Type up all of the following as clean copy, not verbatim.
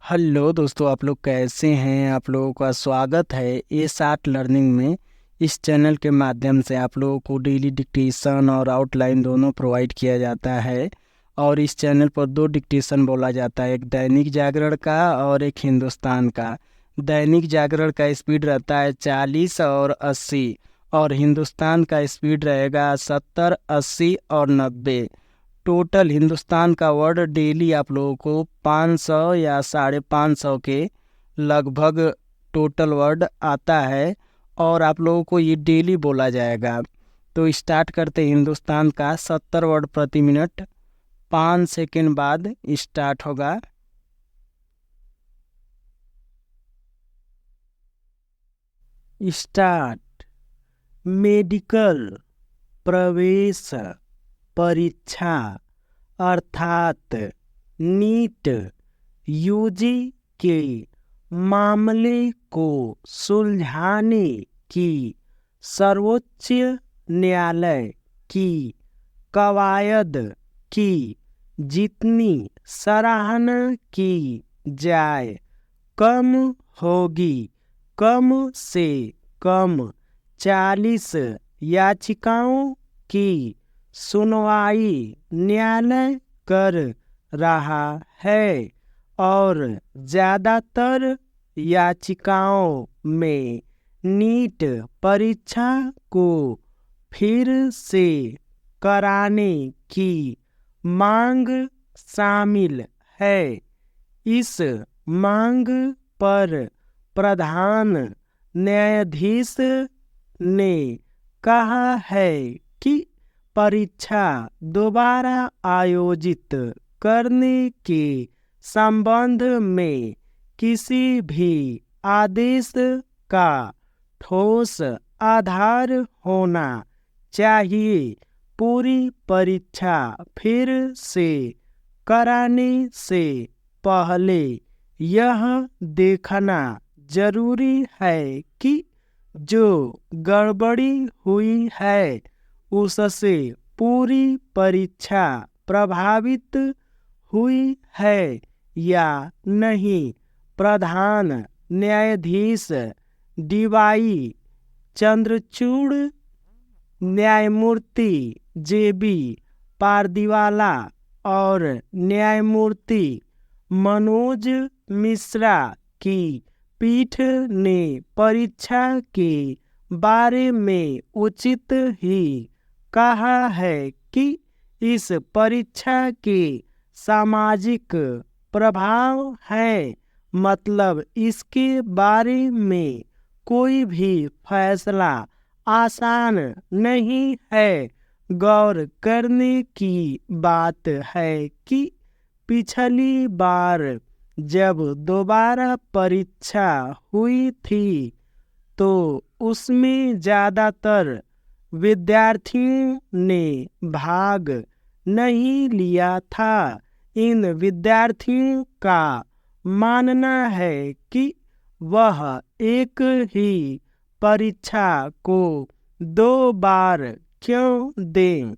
Hello दोस्तों, आप लोग कैसे हैं। आप लोगों का स्वागत है ए 60 लर्निंग में। इस चैनल के माध्यम से आप लोगों को डेली डिक्टेशन और आउटलाइन दोनों प्रोवाइड किया जाता है। और इस चैनल पर दो डिक्टेशन बोला जाता है, एक दैनिक जागरण का और एक हिंदुस्तान का। दैनिक जागरण का स्पीड रहता है 40 और 80, और हिंदुस्तान का स्पीड रहेगा 70, 80 और 90। टोटल हिंदुस्तान का वर्ड डेली आप लोगों को 500 या 550 के लगभग टोटल वर्ड आता है, और आप लोगों को ये डेली बोला जाएगा। तो स्टार्ट करते हैं हिंदुस्तान का। 70 वर्ड प्रति मिनट, 5 सेकेंड बाद स्टार्ट होगा। स्टार्ट। मेडिकल प्रवेश परीक्षा अर्थात नीट यूजी के मामले को सुलझाने की सर्वोच्च न्यायालय की कवायद की जितनी सराहना की जाए कम होगी। कम से कम 40 याचिकाओं की सुनवाई न्यायालय कर रहा है, और ज़्यादातर याचिकाओं में नीट परीक्षा को फिर से कराने की मांग शामिल है। इस मांग पर प्रधान न्यायाधीश ने कहा है कि परीक्षा दोबारा आयोजित करने के संबंध में किसी भी आदेश का ठोस आधार होना चाहिए। पूरी परीक्षा फिर से कराने से पहले यह देखना जरूरी है कि जो गड़बड़ी हुई है उससे पूरी परीक्षा प्रभावित हुई है या नहीं। प्रधान न्यायाधीश डीवाई चंद्रचूड़, न्यायमूर्ति जेबी पारदीवाला और न्यायमूर्ति मनोज मिश्रा की पीठ ने परीक्षा के बारे में उचित ही कहा है कि इस परीक्षा के सामाजिक प्रभाव है, मतलब इसके बारे में कोई भी फैसला आसान नहीं है। गौर करने की बात है कि पिछली बार जब दोबारा परीक्षा हुई थी तो उसमें ज़्यादातर विद्यार्थियों ने भाग नहीं लिया था। इन विद्यार्थियों का मानना है कि वह एक ही परीक्षा को 2 बार क्यों दें।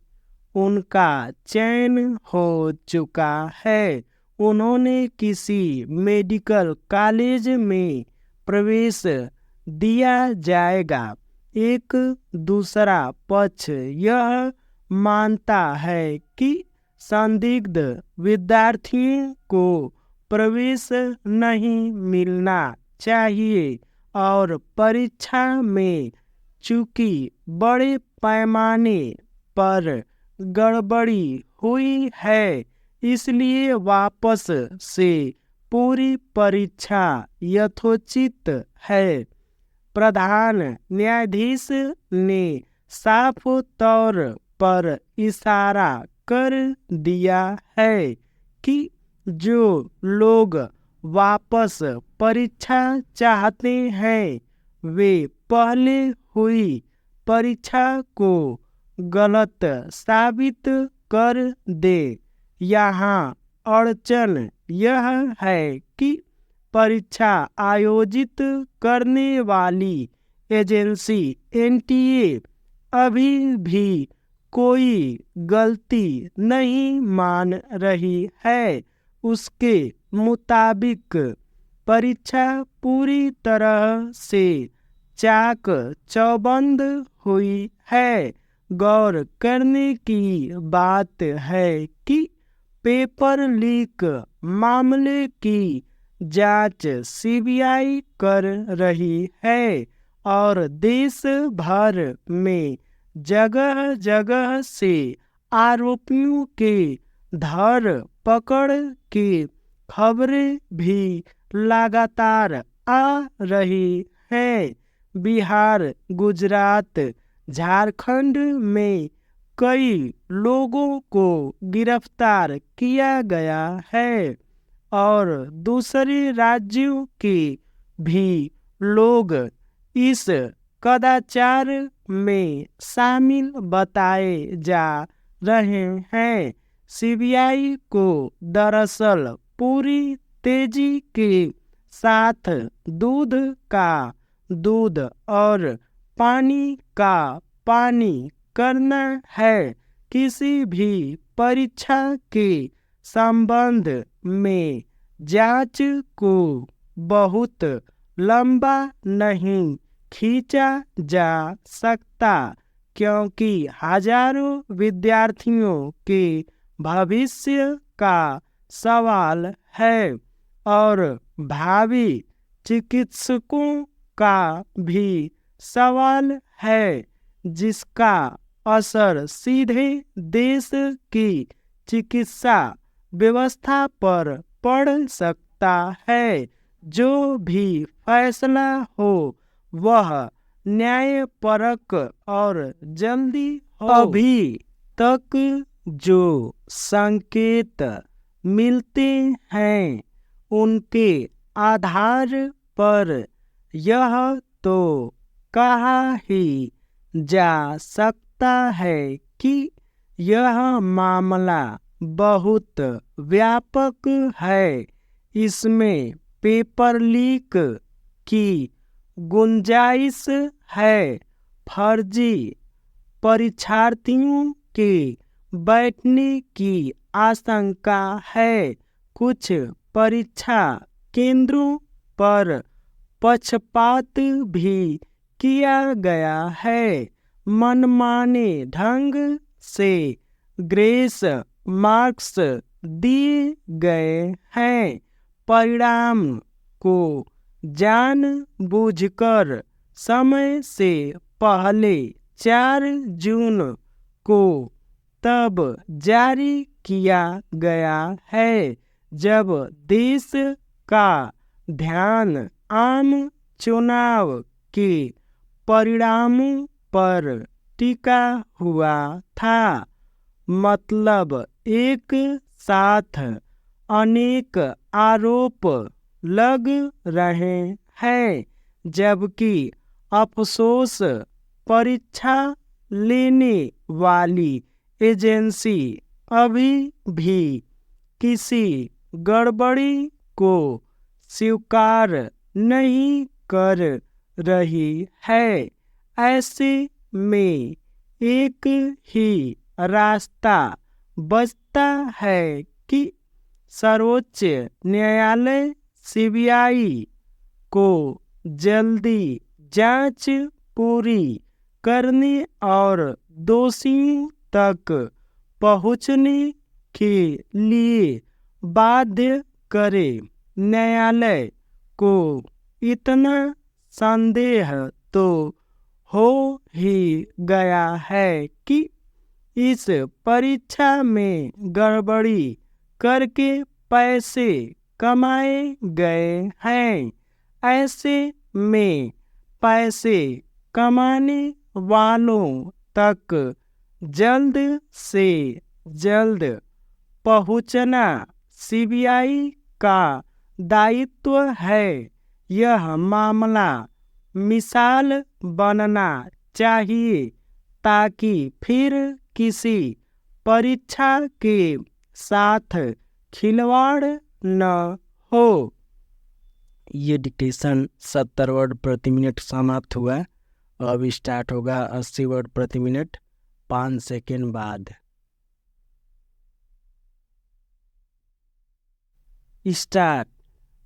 उनका चयन हो चुका है। उन्होंने किसी मेडिकल कॉलेज में प्रवेश दिया जाएगा। एक दूसरा पक्ष यह मानता है कि संदिग्ध विद्यार्थियों को प्रवेश नहीं मिलना चाहिए, और परीक्षा में चूंकि बड़े पैमाने पर गड़बड़ी हुई है इसलिए वापस से पूरी परीक्षा यथोचित है। प्रधान न्यायाधीश ने साफ तौर पर इशारा कर दिया है कि जो लोग वापस परीक्षा चाहते हैं वे पहले हुई परीक्षा को गलत साबित कर दे। यहाँ अड़चन यह है कि परीक्षा आयोजित करने वाली एजेंसी एनटीए अभी भी कोई गलती नहीं मान रही है। उसके मुताबिक परीक्षा पूरी तरह से चाक चौबंद हुई है। गौर करने की बात है कि पेपर लीक मामले की जांच सीबीआई कर रही है और देश भर में जगह जगह से आरोपियों के धर पकड़ की खबरें भी लगातार आ रही हैं। बिहार, गुजरात, झारखंड में कई लोगों को गिरफ्तार किया गया है और दूसरे राज्यों के भी लोग इस कदाचार में शामिल बताए जा रहे हैं। सीबीआई को दरअसल पूरी तेजी के साथ दूध का दूध और पानी का पानी करना है। किसी भी परीक्षा के संबंध में जांच को बहुत लंबा नहीं खींचा जा सकता, क्योंकि हजारों विद्यार्थियों के भविष्य का सवाल है और भावी चिकित्सकों का भी सवाल है, जिसका असर सीधे देश की चिकित्सा व्यवस्था पर पड़ सकता है। जो भी फैसला हो वह न्यायपरक और जल्दी हो। अभी तक जो संकेत मिलते हैं उनके आधार पर यह तो कहा ही जा सकता है कि यह मामला बहुत व्यापक है। इसमें पेपर लीक की गुंजाइश है, फर्जी परीक्षार्थियों के बैठने की आशंका है, कुछ परीक्षा केंद्रों पर पक्षपात भी किया गया है, मनमाने ढंग से ग्रेस मार्क्स दिए गए हैं, परिणाम को जानबूझकर समय से पहले 4 जून को तब जारी किया गया है जब देश का ध्यान आम चुनाव के परिणामों पर टिका हुआ था। मतलब एक साथ अनेक आरोप लग रहे हैं, जबकि अफसोस परीक्षा लेने वाली एजेंसी अभी भी किसी गड़बड़ी को स्वीकार नहीं कर रही है। ऐसे में एक ही रास्ता बचता है कि सर्वोच्च न्यायालय सीबीआई को जल्दी जांच पूरी करने और दोषियों तक पहुंचने के लिए बाध्य करे। न्यायालय को इतना संदेह तो हो ही गया है कि इस परीक्षा में गड़बड़ी करके पैसे कमाए गए हैं। ऐसे में पैसे कमाने वालों तक जल्द से जल्द पहुंचना सीबीआई का दायित्व है। यह मामला मिसाल बनना चाहिए ताकि फिर किसी परीक्षा के साथ खिलवाड़ न हो। ये डिक्टेशन 70 वर्ड प्रति मिनट समाप्त हुआ। अब स्टार्ट होगा 80 वर्ड प्रति मिनट 5 सेकेंड बाद। स्टार्ट।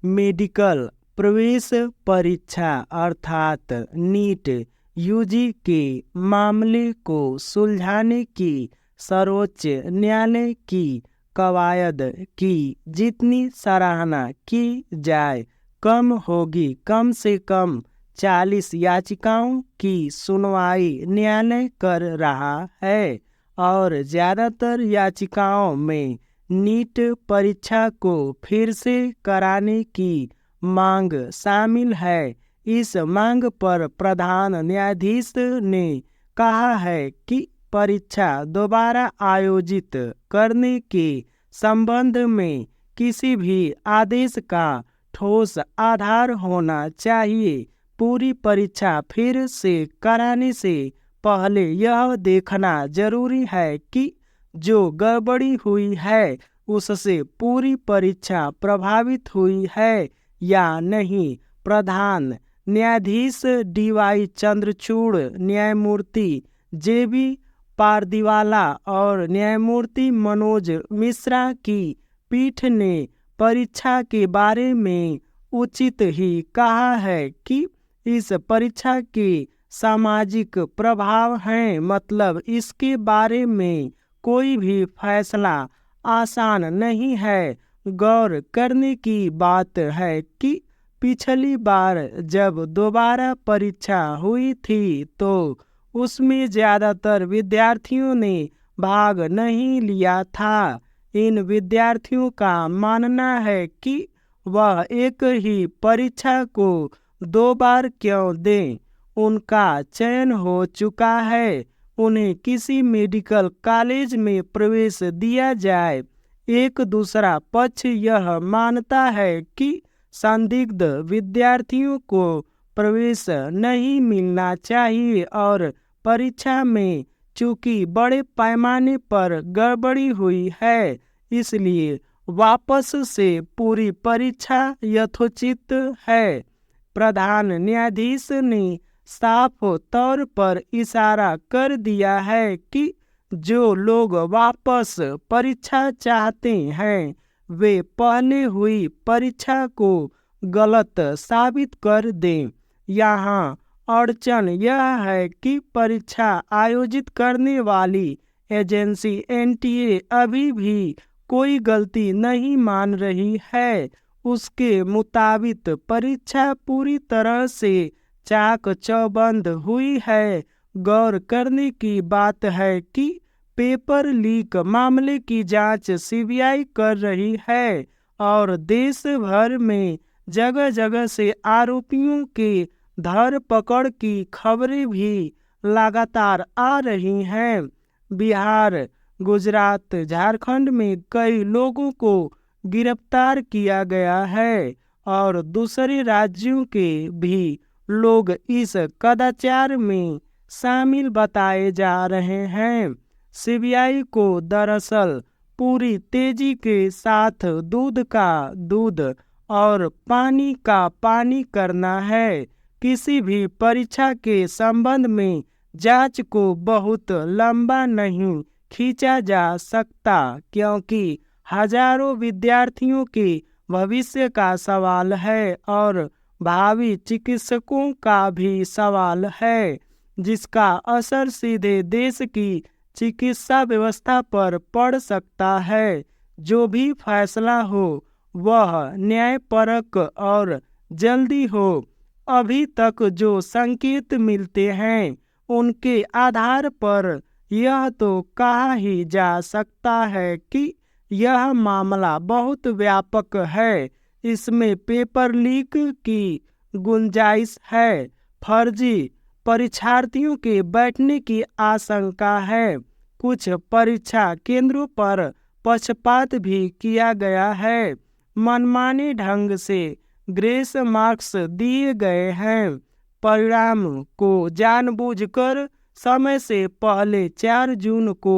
मेडिकल प्रवेश परीक्षा अर्थात नीट यूजी के मामले को सुलझाने की सर्वोच्च न्यायालय की कवायद की जितनी सराहना की जाए कम होगी। कम से कम 40 याचिकाओं की सुनवाई न्यायालय कर रहा है और ज़्यादातर याचिकाओं में नीट परीक्षा को फिर से कराने की मांग शामिल है। इस मांग पर प्रधान न्यायाधीश ने कहा है कि परीक्षा दोबारा आयोजित करने के संबंध में किसी भी आदेश का ठोस आधार होना चाहिए। पूरी परीक्षा फिर से कराने से पहले यह देखना जरूरी है कि जो गड़बड़ी हुई है उससे पूरी परीक्षा प्रभावित हुई है या नहीं। प्रधान न्यायाधीश DY चंद्रचूड़, न्यायमूर्ति JB पारदीवाला और न्यायमूर्ति मनोज मिश्रा की पीठ ने परीक्षा के बारे में उचित ही कहा है कि इस परीक्षा के सामाजिक प्रभाव हैं, मतलब इसके बारे में कोई भी फैसला आसान नहीं है। गौर करने की बात है कि पिछली बार जब दोबारा परीक्षा हुई थी तो उसमें ज़्यादातर विद्यार्थियों ने भाग नहीं लिया था। इन विद्यार्थियों का मानना है कि वह एक ही परीक्षा को 2 बार क्यों दें। उनका चयन हो चुका है, उन्हें किसी मेडिकल कॉलेज में प्रवेश दिया जाए। एक दूसरा पक्ष यह मानता है कि संदिग्ध विद्यार्थियों को प्रवेश नहीं मिलना चाहिए और परीक्षा में चूंकि बड़े पैमाने पर गड़बड़ी हुई है इसलिए वापस से पूरी परीक्षा यथोचित है। प्रधान न्यायाधीश ने साफ तौर पर इशारा कर दिया है कि जो लोग वापस परीक्षा चाहते हैं वे पहले हुई परीक्षा को गलत साबित कर दें। यहाँ अड़चन यह है कि परीक्षा आयोजित करने वाली एजेंसी NTA अभी भी कोई गलती नहीं मान रही है। उसके मुताबिक परीक्षा पूरी तरह से चाक चौबंद हुई है। गौर करने की बात है कि पेपर लीक मामले की जांच CBI कर रही है और देश भर में जगह जगह से आरोपियों के धरपकड़ की खबरें भी लगातार आ रही हैं। बिहार, गुजरात, झारखंड में कई लोगों को गिरफ्तार किया गया है और दूसरे राज्यों के भी लोग इस कदाचार में शामिल बताए जा रहे हैं। CBI को दरअसल पूरी तेजी के साथ दूध का दूध और पानी का पानी करना है। किसी भी परीक्षा के संबंध में जांच को बहुत लंबा नहीं खींचा जा सकता क्योंकि हजारों विद्यार्थियों के भविष्य का सवाल है और भावी चिकित्सकों का भी सवाल है जिसका असर सीधे देश की चिकित्सा व्यवस्था पर पड़ सकता है। जो भी फैसला हो वह न्यायपरक और जल्दी हो। अभी तक जो संकेत मिलते हैं उनके आधार पर यह तो कहा ही जा सकता है कि यह मामला बहुत व्यापक है। इसमें पेपर लीक की गुंजाइश है, फर्जी परीक्षार्थियों के बैठने की आशंका है, कुछ परीक्षा केंद्रों पर पक्षपात भी किया गया है, मनमाने ढंग से ग्रेस मार्क्स दिए गए हैं, परिणाम को जानबूझकर समय से पहले 4 जून को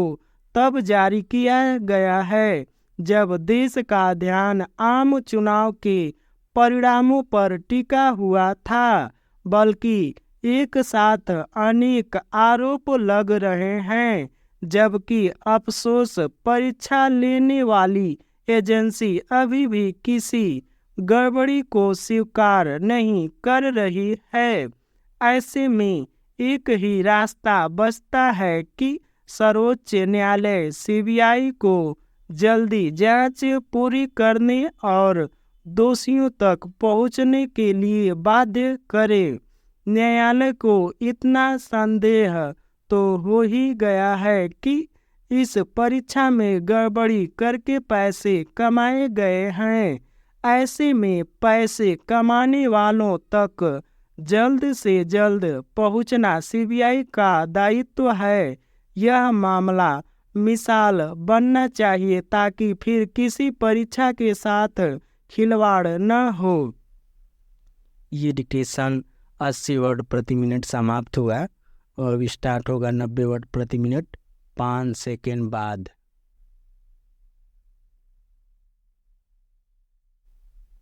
तब जारी किया गया है जब देश का ध्यान आम चुनाव के परिणामों पर टिका हुआ था, बल्कि एक साथ अनेक आरोप लग रहे हैं। जबकि अफसोस परीक्षा लेने वाली एजेंसी अभी भी किसी गड़बड़ी को स्वीकार नहीं कर रही है। ऐसे में एक ही रास्ता बचता है कि सर्वोच्च न्यायालय सीबीआई को जल्दी जांच पूरी करने और दोषियों तक पहुंचने के लिए बाध्य करे। न्यायालय को इतना संदेह तो हो ही गया है कि इस परीक्षा में गड़बड़ी करके पैसे कमाए गए हैं। ऐसे में पैसे कमाने वालों तक जल्द से जल्द पहुंचना सीबीआई का दायित्व है। यह मामला मिसाल बनना चाहिए ताकि फिर किसी परीक्षा के साथ खिलवाड़ न हो। ये डिक्टेशन 80 वर्ड प्रति मिनट समाप्त हुआ और अब स्टार्ट होगा 90 वर्ड प्रति मिनट 5 सेकेंड बाद।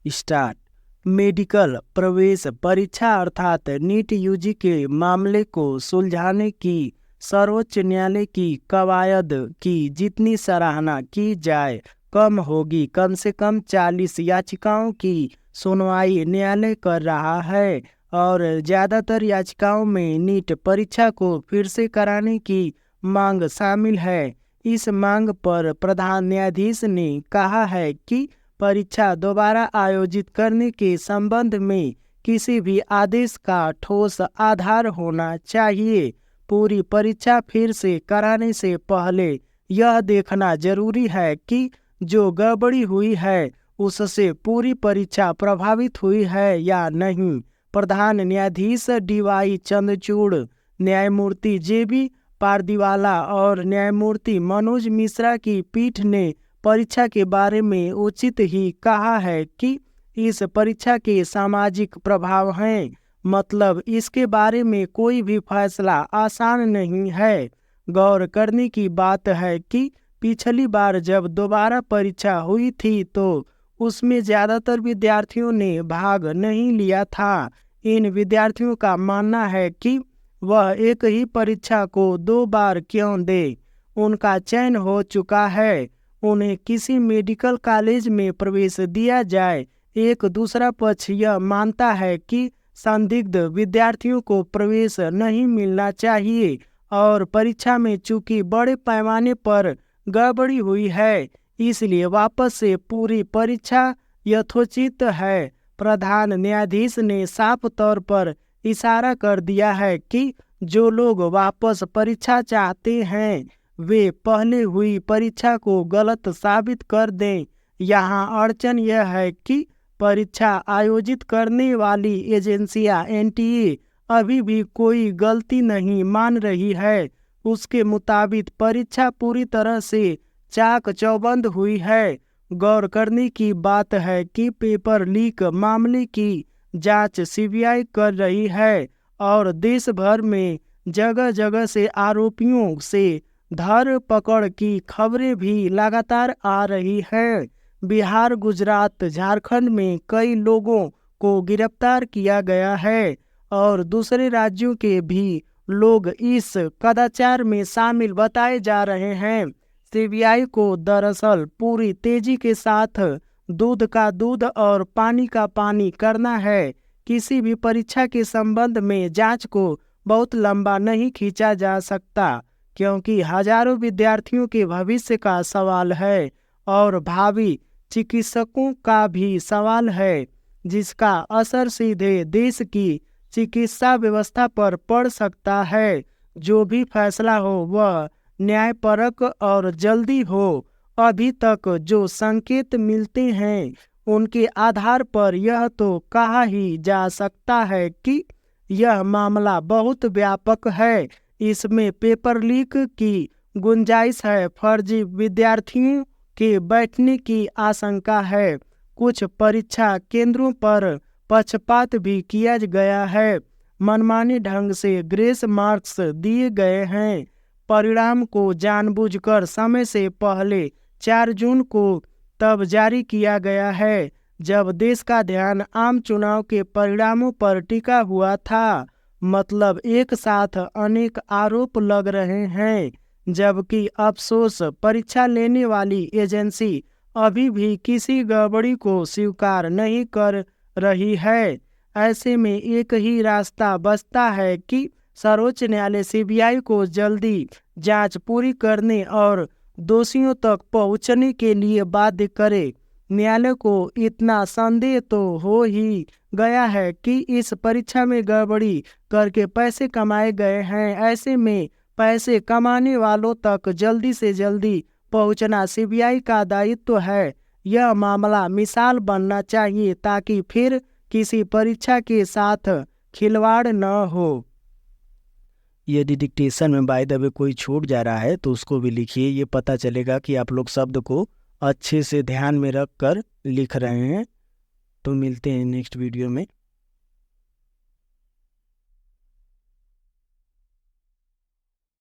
स्टार्ट। मेडिकल प्रवेश परीक्षा अर्थात नीट यूजी के मामले को सुलझाने की सर्वोच्च न्यायालय की कवायद की जितनी सराहना की जाए कम होगी। कम से कम 40 याचिकाओं की सुनवाई न्यायालय कर रहा है और ज़्यादातर याचिकाओं में नीट परीक्षा को फिर से कराने की मांग शामिल है। इस मांग पर प्रधान न्यायाधीश ने कहा है कि परीक्षा दोबारा आयोजित करने के संबंध में किसी भी आदेश का ठोस आधार होना चाहिए। पूरी परीक्षा फिर से कराने से पहले यह देखना जरूरी है कि जो गड़बड़ी हुई है उससे पूरी परीक्षा प्रभावित हुई है या नहीं। प्रधान न्यायाधीश DY चंद्रचूड़, न्यायमूर्ति JB पारदीवाला और न्यायमूर्ति मनोज मिश्रा की पीठ ने परीक्षा के बारे में उचित ही कहा है कि इस परीक्षा के सामाजिक प्रभाव हैं, मतलब इसके बारे में कोई भी फैसला आसान नहीं है। गौर करने की बात है कि पिछली बार जब दोबारा परीक्षा हुई थी तो उसमें ज़्यादातर विद्यार्थियों ने भाग नहीं लिया था। इन विद्यार्थियों का मानना है कि वह एक ही परीक्षा को 2 बार क्यों दे, उनका चयन हो चुका है, उन्हें किसी मेडिकल कॉलेज में प्रवेश दिया जाए। एक दूसरा पक्ष यह मानता है कि संदिग्ध विद्यार्थियों को प्रवेश नहीं मिलना चाहिए और परीक्षा में चूंकि बड़े पैमाने पर गड़बड़ी हुई है इसलिए वापस से पूरी परीक्षा यथोचित है। प्रधान न्यायाधीश ने साफ तौर पर इशारा कर दिया है कि जो लोग वापस परीक्षा चाहते हैं वे पहले हुई परीक्षा को गलत साबित कर दें। यहाँ अड़चन यह है कि परीक्षा आयोजित करने वाली एजेंसियां NTA अभी भी कोई गलती नहीं मान रही है। उसके मुताबिक परीक्षा पूरी तरह से चाक चौबंद हुई है। गौर करने की बात है कि पेपर लीक मामले की जांच CBI कर रही है और देश भर में जगह जगह से आरोपियों से धर पकड़ की खबरें भी लगातार आ रही हैं। बिहार, गुजरात, झारखंड में कई लोगों को गिरफ्तार किया गया है और दूसरे राज्यों के भी लोग इस कदाचार में शामिल बताए जा रहे हैं। CBI को दरअसल पूरी तेजी के साथ दूध का दूध और पानी का पानी करना है। किसी भी परीक्षा के संबंध में जांच को बहुत लंबा नहीं खींचा जा सकता क्योंकि हजारों विद्यार्थियों के भविष्य का सवाल है और भावी चिकित्सकों का भी सवाल है जिसका असर सीधे देश की चिकित्सा व्यवस्था पर पड़ सकता है। जो भी फैसला हो वह न्यायपरक और जल्दी हो। अभी तक जो संकेत मिलते हैं उनके आधार पर यह तो कहा ही जा सकता है कि यह मामला बहुत व्यापक है। इसमें पेपर लीक की गुंजाइश है, फर्जी विद्यार्थियों के बैठने की आशंका है, कुछ परीक्षा केंद्रों पर पक्षपात भी किया गया है, मनमाने ढंग से ग्रेस मार्क्स दिए गए हैं, परिणाम को जानबूझकर समय से पहले 4 जून को तब जारी किया गया है जब देश का ध्यान आम चुनाव के परिणामों पर टिका हुआ था। मतलब एक साथ अनेक आरोप लग रहे हैं, जबकि अफसोस परीक्षा लेने वाली एजेंसी अभी भी किसी गड़बड़ी को स्वीकार नहीं कर रही है। ऐसे में एक ही रास्ता बचता है कि सर्वोच्च न्यायालय सीबीआई को जल्दी जांच पूरी करने और दोषियों तक पहुंचने के लिए बाध्य करे। न्यायालय को इतना संदेह तो हो ही गया है कि इस परीक्षा में गड़बड़ी करके पैसे कमाए गए हैं। ऐसे में पैसे कमाने वालों तक जल्दी से जल्दी पहुंचना सीबीआई का दायित्व है। यह मामला मिसाल बनना चाहिए ताकि फिर किसी परीक्षा के साथ खिलवाड़ न हो। यदि डिक्टेशन में बाय द वे कोई छूट जा रहा है तो उसको भी लिखिए, ये पता चलेगा कि आप लोग शब्द को अच्छे से ध्यान में रख कर लिख रहे हैं। तो मिलते हैं नेक्स्ट वीडियो में।